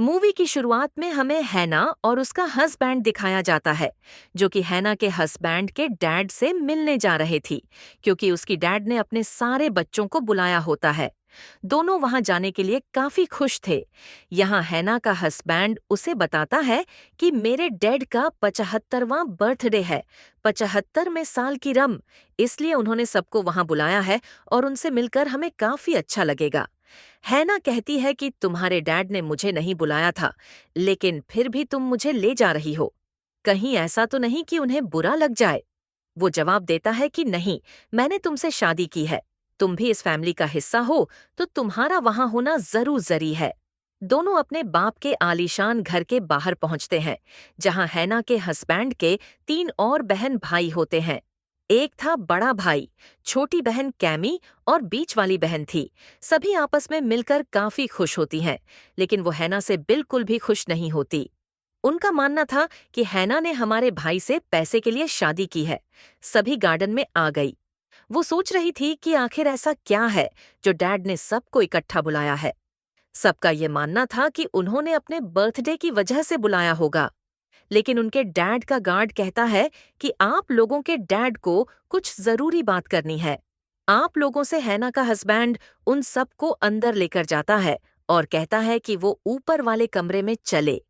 Movie की शुरुआत में हमें हैना और उसका हस्बैंड दिखाया जाता है, जो कि हैना के हस्बैंड के डैड से मिलने जा रहे थी, क्योंकि उसकी डैड ने अपने सारे बच्चों को बुलाया होता है। दोनों वहां जाने के लिए काफी खुश थे। यहाँ हैना का हस्बैंड उसे बताता है कि मेरे डैड का 75वां बर्थडे है, 75 में साल की रम, इसलिए उन्होंने सबको वहां बुलाया है और उनसे मिलकर हमें काफी अच्छा लगेगा। हैना कहती है कि तुम्हारे डैड ने मुझे नहीं बुलाया था, लेकिन फिर भी तुम मुझे ले जा रही हो। कहीं ऐसा तो नहीं कि उन्हें बुरा लग जाए? वो जवाब देता है कि नहीं, मैंने तुमसे शादी की है। तुम भी इस फैमिली का हिस्सा हो, तो तुम्हारा वहां होना जरूरी है। दोनों अपने बाप के आलीशान घर के बाहर पहुंचते हैं, जहां हैना के हस्बैंड के 3 और बहन भाई होते हैं। एक था बड़ा भाई, छोटी बहन कैमी और बीच वाली बहन थी। सभी आपस में मिलकर काफी खुश होती हैं, लेकिन वो हैना से बिल्कुल भी खुश नहीं होती। उनका मानना था कि हैना ने हमारे भाई से पैसे के लिए शादी की है। सभी गार्डन में आ गई। वो सोच रही थी कि आखिर ऐसा क्या है जो डैड ने सबको इकट्ठा बुलाया है। सबका ये मानना था कि उन्होंने अपने बर्थडे की वजह से बुलाया होगा, लेकिन उनके डैड का गार्ड कहता है कि आप लोगों के डैड को कुछ जरूरी बात करनी है। आप लोगों से हैना का हस्बैंड उन सबको अंदर लेकर जाता है और कहता है कि वो ऊपर वाले कमरे में चले,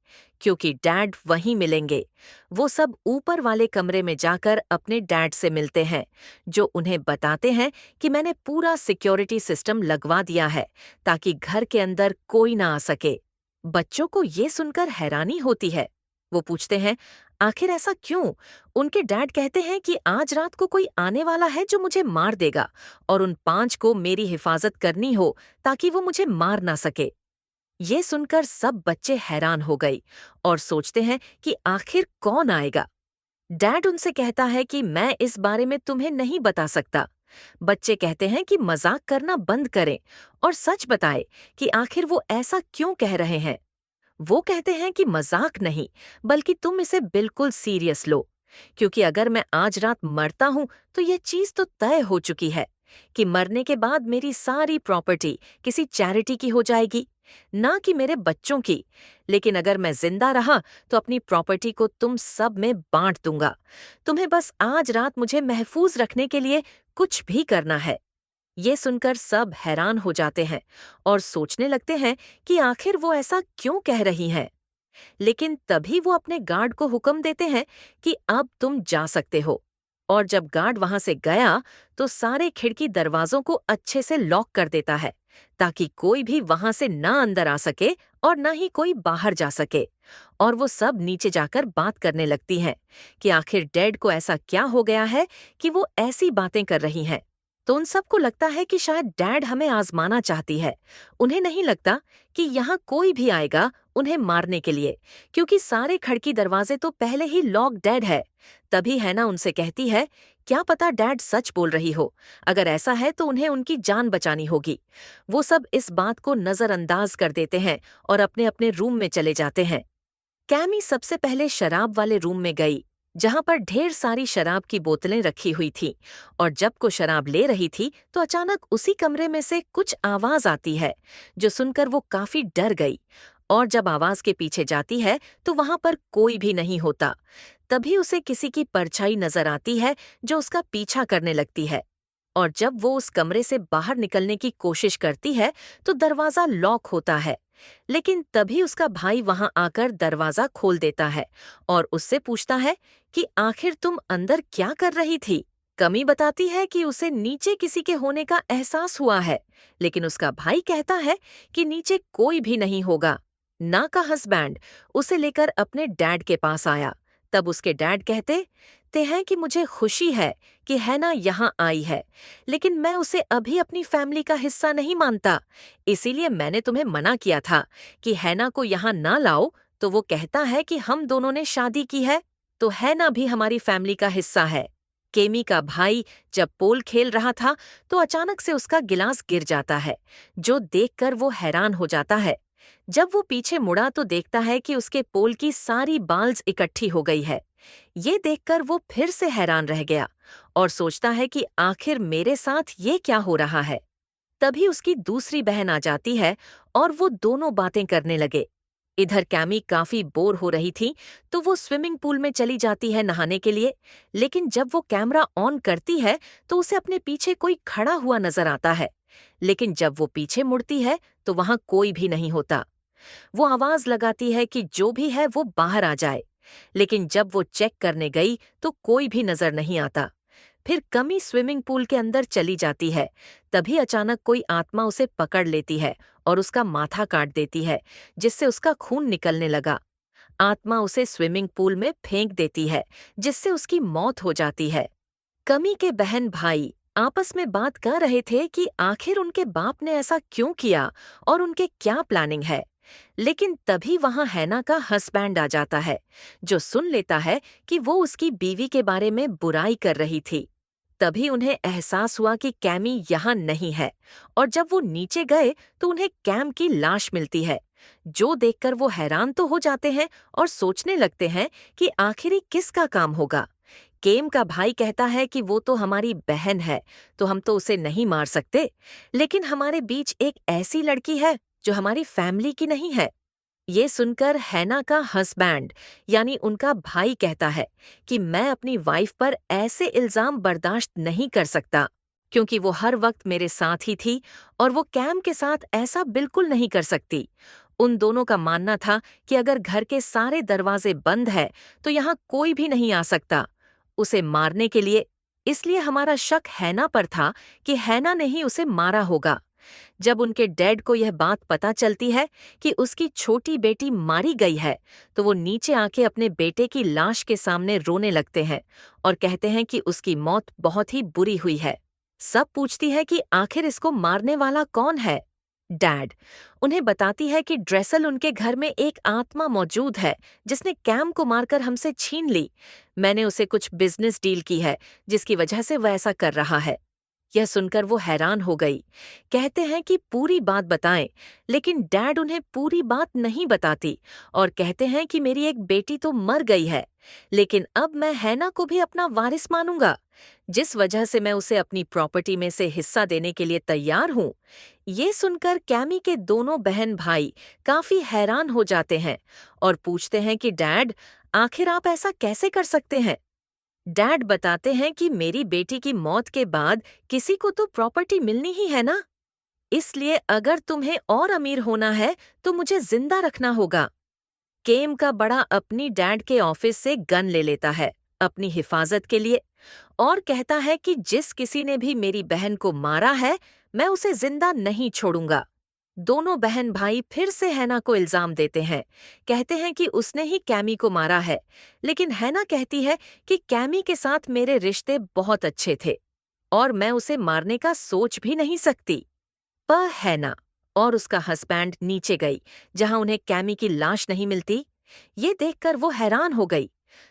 क्योंकि डैड वहीं मिलेंगे। वो सब ऊपर वाले कमरे में जाकर अपने डैड से मिलते हैं, जो उन्हें बताते हैं कि मैंने पूरा सिक्योरिटी सिस्टम लगवा दिया है, ताकि घर के अंदर कोई ना आ सके। बच्चों को ये सुनकर हैरानी होती है। वो पूछते हैं, आखिर ऐसा क्यों? उनके डैड कहते हैं कि आज रात को कोई आने वाला है जो मुझे मार देगा, और उन 5 को मेरी हिफाजत करनी हो ताकि वो मुझे मार ना सके। ये सुनकर सब बच्चे हैरान हो गई और सोचते हैं कि आखिर कौन आएगा। डैड उनसे कहता है कि मैं इस बारे में तुम्हें नहीं बता सकता। बच्चे कहते हैं कि मजाक करना बंद करें और सच बताएं कि आखिर वो ऐसा क्यों कह रहे हैं। वो कहते हैं कि मजाक नहीं, बल्कि तुम इसे बिल्कुल सीरियस लो, क्योंकि अगर मैं आज रात मरता हूं तो ये चीज तो तय हो चुकी है कि मरने के बाद मेरी सारी प्रॉपर्टी किसी चैरिटी की हो जाएगी, ना कि मेरे बच्चों की। लेकिन अगर मैं जिंदा रहा तो अपनी प्रॉपर्टी को तुम सब में बांट दूंगा। तुम्हें बस आज रात मुझे महफूज रखने के लिए कुछ भी करना है। ये सुनकर सब हैरान हो जाते हैं और सोचने लगते हैं कि आखिर वो ऐसा क्यों कह रही हैं। लेकिन तभी वो अपने गार्ड को हुक्म देते हैं कि अब तुम जा सकते हो। और जब गार्ड वहां से गया तो सारे खिड़की दरवाजों को अच्छे से लॉक कर देता है, ताकि कोई भी वहां से ना अंदर आ सके और ना ही कोई बाहर जा सके। और वो सब नीचे जाकर बात करने लगती हैं कि आखिर डैड को ऐसा क्या हो गया है कि वो ऐसी बातें कर रही हैं। तो उन सबको लगता है कि शायद डैड हमें आजमाना चाहती है। उन्हें नहीं लगता कि यहाँ कोई भी आएगा उन्हें मारने के लिए, क्योंकि सारे खिड़की दरवाजे तो पहले ही लॉक डेड है। तभी हैना उनसे कहती है, क्या पता डैड सच बोल रही हो। अगर ऐसा है तो उन्हें उनकी जान बचानी होगी। वो सब इस बात को नजरअंदाज कर देते हैं और अपने अपने रूम में चले जाते हैं। कैमी सबसे पहले शराब वाले रूम में गई, जहां पर ढेर सारी शराब की बोतलें रखी हुई थीं, और जब को शराब ले रही थी तो अचानक उसी कमरे में से कुछ आवाज आती है, जो सुनकर वो काफी डर गई। और जब आवाज के पीछे जाती है तो वहां पर कोई भी नहीं होता। तभी उसे किसी की परछाई नजर आती है, जो उसका पीछा करने लगती है। और जब वो उस कमरे से बाहर निकलने की कोशिश करती है तो दरवाजा लॉक होता है। लेकिन तभी उसका भाई वहां आकर दरवाजा खोल देता है और उससे पूछता है कि आखिर तुम अंदर क्या कर रही थी। कमी बताती है कि उसे नीचे किसी के होने का एहसास हुआ है, लेकिन उसका भाई कहता है कि नीचे कोई भी नहीं होगा। ना का हस्बैंड उसे लेकर अपने डैड के पास आया। तब उसके डैड कहते ते हैं कि मुझे खुशी है कि हैना यहाँ आई है, लेकिन मैं उसे अभी अपनी फैमिली का हिस्सा नहीं मानता। इसीलिए मैंने तुम्हें मना किया था कि हैना को यहाँ ना लाओ। तो वो कहता है कि हम दोनों ने शादी की है, तो हैना भी हमारी फैमिली का हिस्सा है। केमी का भाई जब पोल खेल रहा था तो अचानक से उसका गिलास गिर जाता है, जो देखकर वो हैरान हो जाता है। जब वो पीछे मुड़ा तो देखता है कि उसके पोल की सारी बाल्स इकट्ठी हो गई है। ये देखकर वो फिर से हैरान रह गया और सोचता है कि आखिर मेरे साथ ये क्या हो रहा है। तभी उसकी दूसरी बहन आ जाती है और वो दोनों बातें करने लगे। इधर कैमी काफी बोर हो रही थी, तो वो स्विमिंग पूल में चली जाती है नहाने के लिए। लेकिन जब वो कैमरा ऑन करती है तो उसे अपने पीछे कोई खड़ा हुआ नजर आता है। लेकिन जब वो पीछे मुड़ती है तो वहां कोई भी नहीं होता। वो आवाज लगाती है कि जो भी है वो बाहर आ जाए। लेकिन जब वो चेक करने गई तो कोई भी नजर नहीं आता। फिर कमी स्विमिंग पूल के अंदर चली जाती है। तभी अचानक कोई आत्मा उसे पकड़ लेती है और उसका माथा काट देती है, जिससे उसका खून निकलने लगा। आत्मा उसे स्विमिंग पूल में फेंक देती है, जिससे उसकी मौत हो जाती है। कमी के बहन भाई आपस में बात कर रहे थे कि आखिर उनके बाप ने ऐसा क्यों किया और उनके क्या प्लानिंग है। लेकिन तभी वहां हैना का हस्बैंड आ जाता है, जो सुन लेता है कि वो उसकी बीवी के बारे में बुराई कर रही थी। तभी उन्हें एहसास हुआ कि कैमी यहाँ नहीं है, और जब वो नीचे गए तो उन्हें कैम की लाश मिलती है, जो देखकर वो हैरान तो हो जाते हैं और सोचने लगते हैं कि आखिर ये किसका काम होगा। केम का भाई कहता है कि वो तो हमारी बहन है, तो हम तो उसे नहीं मार सकते, लेकिन हमारे बीच एक ऐसी लड़की है जो हमारी फैमिली की नहीं है। ये सुनकर हैना का हस्बैंड यानी उनका भाई कहता है कि मैं अपनी वाइफ पर ऐसे इल्जाम बर्दाश्त नहीं कर सकता, क्योंकि वो हर वक्त मेरे साथ ही थी और वो कैम के साथ ऐसा बिल्कुल नहीं कर सकती। उन दोनों का मानना था कि अगर घर के सारे दरवाजे बंद है तो यहाँ कोई भी नहीं आ सकता उसे मारने के लिए। इसलिए हमारा शक हैना पर था कि हैना ने ही उसे मारा होगा। जब उनके डैड को यह बात पता चलती है कि उसकी छोटी बेटी मारी गई है, तो वो नीचे आके अपने बेटे की लाश के सामने रोने लगते हैं और कहते हैं कि उसकी मौत बहुत ही बुरी हुई है। सब पूछती है कि आखिर इसको मारने वाला कौन है। डैड उन्हें बताती है कि ड्रेसल उनके घर में एक आत्मा मौजूद है जिसने कैम को मारकर हमसे छीन ली। मैंने उसे कुछ बिजनेस डील की है जिसकी वजह से वह ऐसा कर रहा है। यह सुनकर वो हैरान हो गई। कहते हैं कि पूरी बात बताएं, लेकिन डैड उन्हें पूरी बात नहीं बताती और कहते हैं कि मेरी एक बेटी तो मर गई है, लेकिन अब मैं हैना को भी अपना वारिस मानूंगा, जिस वजह से मैं उसे अपनी प्रॉपर्टी में से हिस्सा देने के लिए तैयार हूँ। ये सुनकर कैमी के दोनों बहन भाई काफी हैरान हो जाते हैं और पूछते हैं कि डैड, आखिर आप ऐसा कैसे कर सकते हैं। डैड बताते हैं कि मेरी बेटी की मौत के बाद किसी को तो प्रॉपर्टी मिलनी ही है ना, इसलिए अगर तुम्हें और अमीर होना है तो मुझे जिंदा रखना होगा। केम का बड़ा अपनी डैड के ऑफिस से गन ले लेता है अपनी हिफाजत के लिए और कहता है कि जिस किसी ने भी मेरी बहन को मारा है, मैं उसे जिंदा नहीं छोड़ूंगा। दोनों बहन भाई फिर से हैना को इल्जाम देते हैं। कहते हैं कि उसने ही कैमी को मारा है, लेकिन हैना कहती है कि कैमी के साथ मेरे रिश्ते बहुत अच्छे थे और मैं उसे मारने का सोच भी नहीं सकती। पर हैना और उसका हस्बैंड नीचे गई, जहां उन्हें कैमी की लाश नहीं मिलती। ये देखकर वो हैरान हो गई।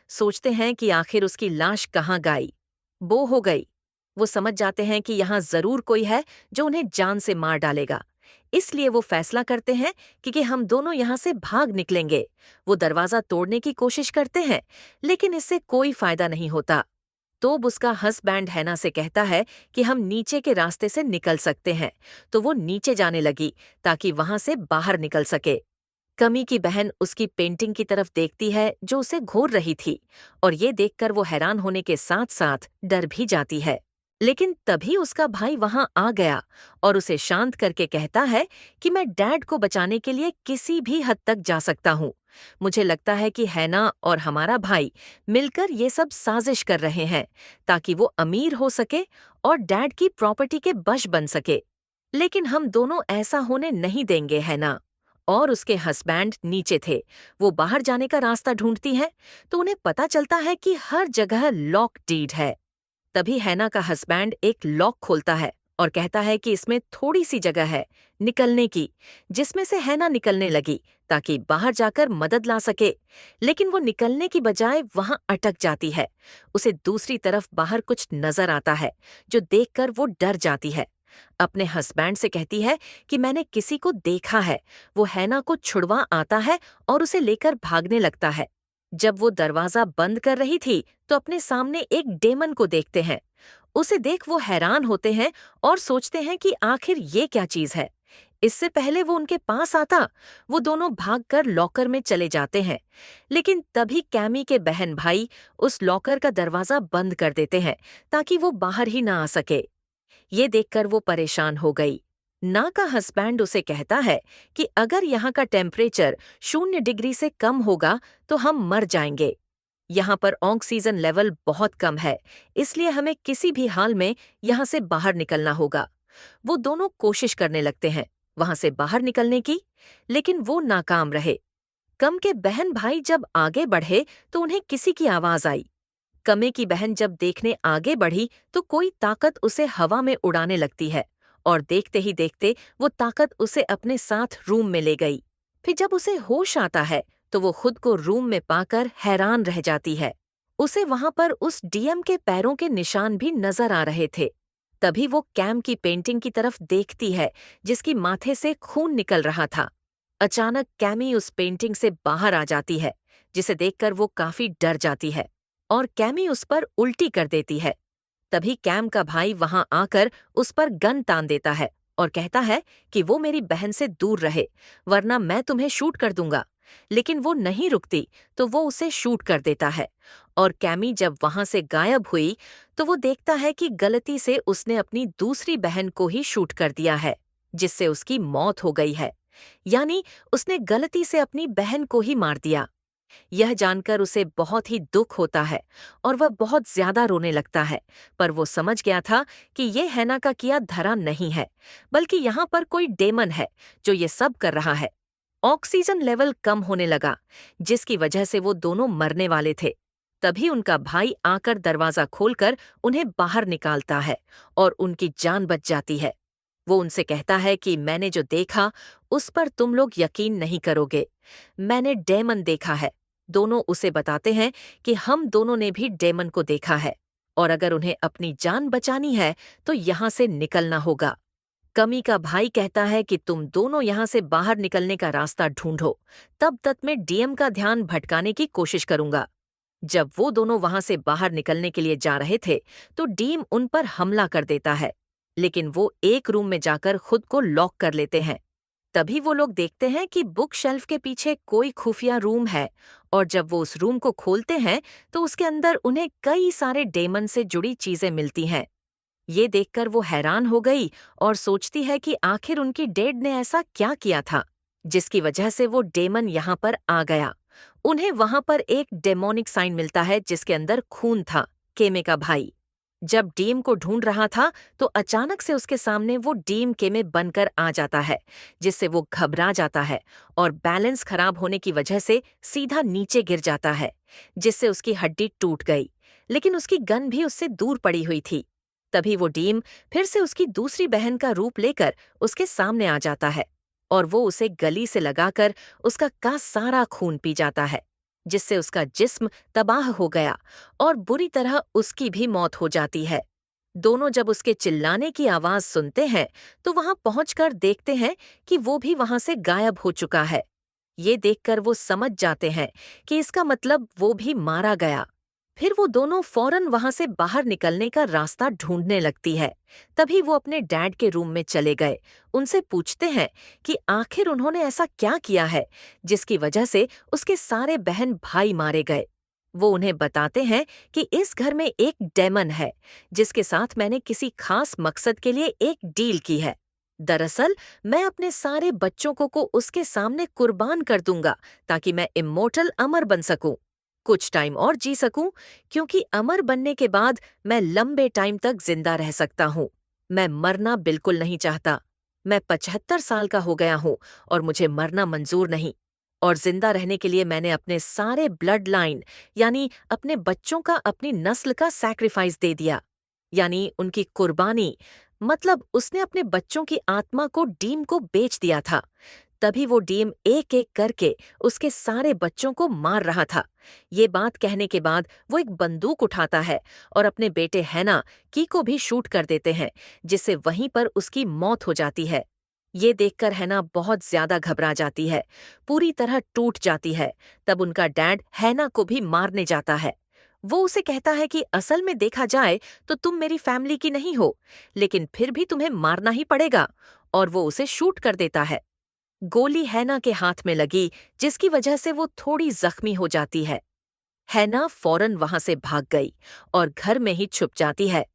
सोचते हैं कि आखिर उसकी लाश कहाँ गई। बो हो गई। वो समझ जाते हैं कि यहाँ जरूर कोई है जो उन्हें जान से मार डालेगा। इसलिए वो फैसला करते हैं कि हम दोनों यहाँ से भाग निकलेंगे। वो दरवाजा तोड़ने की कोशिश करते हैं, लेकिन इससे कोई फायदा नहीं होता। तोब उसका हस्बैंड हैना से कहता है कि हम नीचे के रास्ते से निकल सकते हैं, तो वो नीचे जाने लगी ताकि वहां से बाहर निकल सके। कमी की बहन उसकी पेंटिंग की तरफ देखती है जो उसे घूर रही थी, और ये देखकर वो हैरान होने के साथ साथ डर भी जाती है। लेकिन तभी उसका भाई वहां आ गया और उसे शांत करके कहता है कि मैं डैड को बचाने के लिए किसी भी हद तक जा सकता हूँ। मुझे लगता है कि हैना और हमारा भाई मिलकर ये सब साजिश कर रहे हैं ताकि वो अमीर हो सके और डैड की प्रॉपर्टी के बश बन सके। लेकिन हम दोनों ऐसा होने नहीं देंगे। हैना और उसके हस्बैंड नीचे थे। वो बाहर जाने का रास्ता ढूंढती हैं, तो उन्हें पता चलता है कि हर जगह लॉक डीड है। तभी हैना का हस्बैंड एक लॉक खोलता है और कहता है कि इसमें थोड़ी सी जगह है निकलने की, जिसमें से हैना निकलने लगी ताकि बाहर जाकर मदद ला सके। लेकिन वो निकलने की बजाय वहां अटक जाती है। उसे दूसरी तरफ बाहर कुछ नजर आता है, जो देखकर वो डर जाती है। अपने हस्बैंड से कहती है कि मैंने किसी को देखा है। वो हैना को छुड़वा आता है और उसे लेकर भागने लगता है। जब वो दरवाजा बंद कर रही थी तो अपने सामने एक डेमन को देखते हैं। उसे देख वो हैरान होते हैं और सोचते हैं कि आखिर ये क्या चीज है। इससे पहले वो उनके पास आता, वो दोनों भागकर लॉकर में चले जाते हैं। लेकिन तभी कैमी के बहन भाई उस लॉकर का दरवाजा बंद कर देते हैं ताकि वो बाहर ही ना आ सके। ये देखकर वो परेशान हो गई। ना का हस्बैंड उसे कहता है कि अगर यहाँ का टेम्परेचर 0 डिग्री से कम होगा तो हम मर जाएंगे। यहाँ पर ऑक्सीजन लेवल बहुत कम है, इसलिए हमें किसी भी हाल में यहाँ से बाहर निकलना होगा। वो दोनों कोशिश करने लगते हैं वहां से बाहर निकलने की, लेकिन वो नाकाम रहे। कम के बहन भाई जब आगे बढ़े तो उन्हें किसी की आवाज आई। कमे की बहन जब देखने आगे बढ़ी तो कोई ताकत उसे हवा में उड़ाने लगती है और देखते ही देखते वो ताकत उसे अपने साथ रूम में ले गई। फिर जब उसे होश आता है तो वो खुद को रूम में पाकर हैरान रह जाती है। उसे वहां पर उस डीएम के पैरों के निशान भी नजर आ रहे थे। तभी वो कैम की पेंटिंग की तरफ देखती है जिसकी माथे से खून निकल रहा था। अचानक कैमी उस पेंटिंग से बाहर आ जाती है, जिसे देखकर वो काफी डर जाती है और कैमी उस पर उल्टी कर देती है। तभी कैम का भाई वहां आकर उस पर गन तान देता है और कहता है कि वो मेरी बहन से दूर रहे, वरना मैं तुम्हें शूट कर दूंगा। लेकिन वो नहीं रुकती तो वो उसे शूट कर देता है और कैमी जब वहां से गायब हुई तो वो देखता है कि गलती से उसने अपनी दूसरी बहन को ही शूट कर दिया है, जिससे उसकी मौत हो गई है। यानी उसने गलती से अपनी बहन को ही मार दिया। यह जानकर उसे बहुत ही दुख होता है और वह बहुत ज्यादा रोने लगता है, पर वो समझ गया था कि ये हैना का किया धरा नहीं है, बल्कि यहाँ पर कोई डेमन है जो ये सब कर रहा है। ऑक्सीजन लेवल कम होने लगा, जिसकी वजह से वो दोनों मरने वाले थे। तभी उनका भाई आकर दरवाजा खोलकर उन्हें बाहर निकालता है और उनकी जान बच जाती है। वो उनसे कहता है कि मैंने जो देखा उस पर तुम लोग यकीन नहीं करोगे। मैंने डेमन देखा है। दोनों उसे बताते हैं कि हम दोनों ने भी डेमन को देखा है और अगर उन्हें अपनी जान बचानी है तो यहाँ से निकलना होगा। कमी का भाई कहता है कि तुम दोनों यहाँ से बाहर निकलने का रास्ता ढूंढो, तब तक मैं डीएम का ध्यान भटकाने की कोशिश करूंगा। जब वो दोनों वहां से बाहर निकलने के लिए जा रहे थे तो डीम उन पर हमला कर देता है, लेकिन वो एक रूम में जाकर खुद को लॉक कर लेते हैं। तभी वो लोग देखते हैं कि बुक शेल्फ के पीछे कोई खुफिया रूम है और जब वो उस रूम को खोलते हैं तो उसके अंदर उन्हें कई सारे डेमन से जुड़ी चीजें मिलती हैं। ये देखकर वो हैरान हो गई और सोचती है कि आखिर उनकी डेड ने ऐसा क्या किया था जिसकी वजह से वो डेमन यहाँ पर आ गया। उन्हें वहां पर एक डेमोनिक साइन मिलता है जिसके अंदर खून था। केमे का भाई जब डीम को ढूंढ रहा था तो अचानक से उसके सामने वो डीम केमे बनकर आ जाता है, जिससे वो घबरा जाता है और बैलेंस खराब होने की वजह से सीधा नीचे गिर जाता है, जिससे उसकी हड्डी टूट गई। लेकिन उसकी गन भी उससे दूर पड़ी हुई थी। तभी वो डीम फिर से उसकी दूसरी बहन का रूप लेकर उसके सामने आ जाता है और वो उसे गली से लगाकर उसका का सारा खून पी जाता है, जिससे उसका जिस्म तबाह हो गया और बुरी तरह उसकी भी मौत हो जाती है। दोनों जब उसके चिल्लाने की आवाज सुनते हैं तो वहां पहुंचकर देखते हैं कि वो भी वहां से गायब हो चुका है। ये देखकर वो समझ जाते हैं कि इसका मतलब वो भी मारा गया। फिर वो दोनों फौरन वहां से बाहर निकलने का रास्ता ढूंढने लगती है। तभी वो अपने डैड के रूम में चले गए। उनसे पूछते हैं कि आखिर उन्होंने ऐसा क्या किया है जिसकी वजह से उसके सारे बहन भाई मारे गए। वो उन्हें बताते हैं कि इस घर में एक डेमन है जिसके साथ मैंने किसी खास मकसद के लिए एक डील की है। दरअसल मैं अपने सारे बच्चों को उसके सामने कुर्बान कर दूंगा ताकि मैं इम्मोर्टल अमर बन सकूं, कुछ टाइम और जी सकूं, क्योंकि अमर बनने के बाद मैं लंबे टाइम तक जिंदा रह सकता हूं। मैं मरना बिल्कुल नहीं चाहता। मैं 75 साल का हो गया हूं और मुझे मरना मंजूर नहीं। और जिंदा रहने के लिए मैंने अपने सारे ब्लड लाइन यानी अपने बच्चों का अपनी नस्ल का सैक्रिफाइस दे दिया, यानी उनकी कुर्बानी। मतलब उसने अपने बच्चों की आत्मा को डीम को बेच दिया था। तभी वो डीम एक एक करके उसके सारे बच्चों को मार रहा था। ये बात कहने के बाद वो एक बंदूक उठाता है और अपने बेटे हैना की को भी शूट कर देते हैं, जिससे वहीं पर उसकी मौत हो जाती है। ये देखकर हैना बहुत ज्यादा घबरा जाती है, पूरी तरह टूट जाती है। तब उनका डैड हैना को भी मारने जाता है। वो उसे कहता है कि असल में देखा जाए तो तुम मेरी फैमिली की नहीं हो, लेकिन फिर भी तुम्हें मारना ही पड़ेगा और वो उसे शूट कर देता है। गोली हैना के हाथ में लगी, जिसकी वजह से वो थोड़ी जख्मी हो जाती है। हैना फौरन वहां से भाग गई और घर में ही छुप जाती है।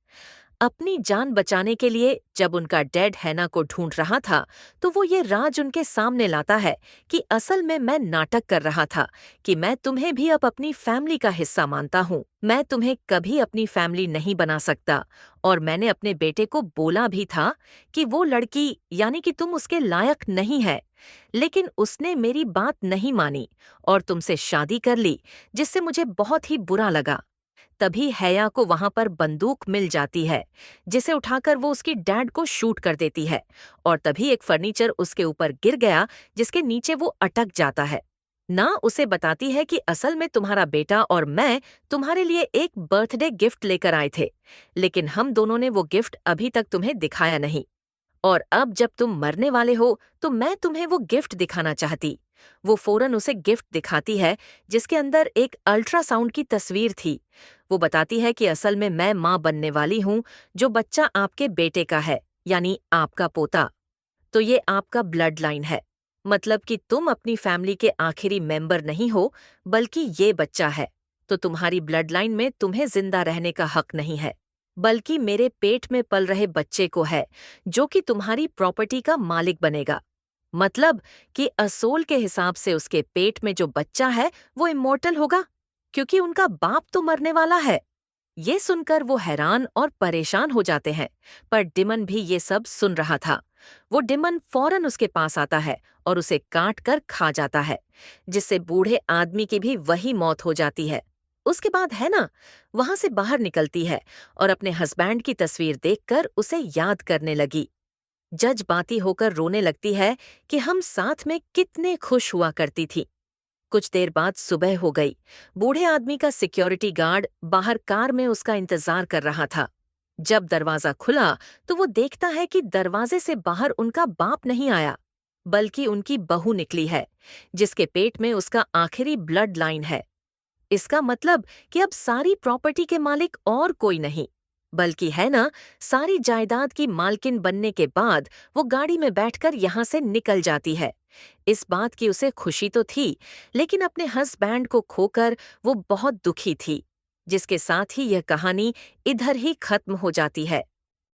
अपनी जान बचाने के लिए जब उनका डैड हैना को ढूंढ रहा था, तो वो ये राज उनके सामने लाता है कि असल में मैं नाटक कर रहा था कि मैं तुम्हें भी अब अपनी फैमिली का हिस्सा मानता हूँ। मैं तुम्हें कभी अपनी फैमिली नहीं बना सकता, और मैंने अपने बेटे को बोला भी था कि वो लड़की यानी कि तुम उसके लायक नहीं है, लेकिन उसने मेरी बात नहीं मानी और तुमसे शादी कर ली, जिससे मुझे बहुत ही बुरा लगा। तभी हैया को वहां पर बंदूक मिल जाती है, जिसे उठाकर वो उसकी डैड को शूट कर देती है, और तभी एक फर्नीचर उसके ऊपर गिर गया, जिसके नीचे वो अटक जाता है। ना उसे बताती है कि असल में तुम्हारा बेटा और मैं तुम्हारे लिए एक बर्थडे गिफ्ट लेकर आए थे, लेकिन हम दोनों ने वो गिफ्ट अभी तक तुम्हें दिखाया नहीं, और अब जब तुम मरने वाले हो तो मैं तुम्हें वो गिफ्ट दिखाना चाहती। वो फौरन उसे गिफ्ट दिखाती है, जिसके अंदर एक अल्ट्रासाउंड की तस्वीर थी। वो बताती है कि असल में मैं माँ बनने वाली हूँ, जो बच्चा आपके बेटे का है, यानी आपका पोता। तो ये आपका ब्लड लाइन है, मतलब कि तुम अपनी फैमिली के आखिरी मेंबर नहीं हो, बल्कि ये बच्चा है। तो तुम्हारी ब्लड लाइन में तुम्हें जिंदा रहने का हक नहीं है, बल्कि मेरे पेट में पल रहे बच्चे को है, जो कि तुम्हारी प्रॉपर्टी का मालिक बनेगा। मतलब कि असोल के हिसाब से उसके पेट में जो बच्चा है वो इमोर्टल होगा, क्योंकि उनका बाप तो मरने वाला है। ये सुनकर वो हैरान और परेशान हो जाते हैं, पर डिमन भी ये सब सुन रहा था। वो डिमन फौरन उसके पास आता है और उसे काट कर खा जाता है, जिससे बूढ़े आदमी की भी वही मौत हो जाती है। उसके बाद है ना, वहां से बाहर निकलती है और अपने हस्बैंड की तस्वीर देखकर उसे याद करने लगी। जज्बाती होकर रोने लगती है कि हम साथ में कितने खुश हुआ करती थी। कुछ देर बाद सुबह हो गई। बूढ़े आदमी का सिक्योरिटी गार्ड बाहर कार में उसका इंतजार कर रहा था। जब दरवाजा खुला तो वो देखता है कि दरवाजे से बाहर उनका बाप नहीं आया, बल्कि उनकी बहू निकली है, जिसके पेट में उसका आखिरी ब्लड लाइन है। इसका मतलब कि अब सारी प्रॉपर्टी के मालिक और कोई नहीं, बल्कि है ना, सारी जायदाद की मालकिन बनने के बाद वो गाड़ी में बैठकर यहाँ से निकल जाती है। इस बात की उसे खुशी तो थी, लेकिन अपने हस्बैंड को खोकर वो बहुत दुखी थी, जिसके साथ ही यह कहानी इधर ही खत्म हो जाती है।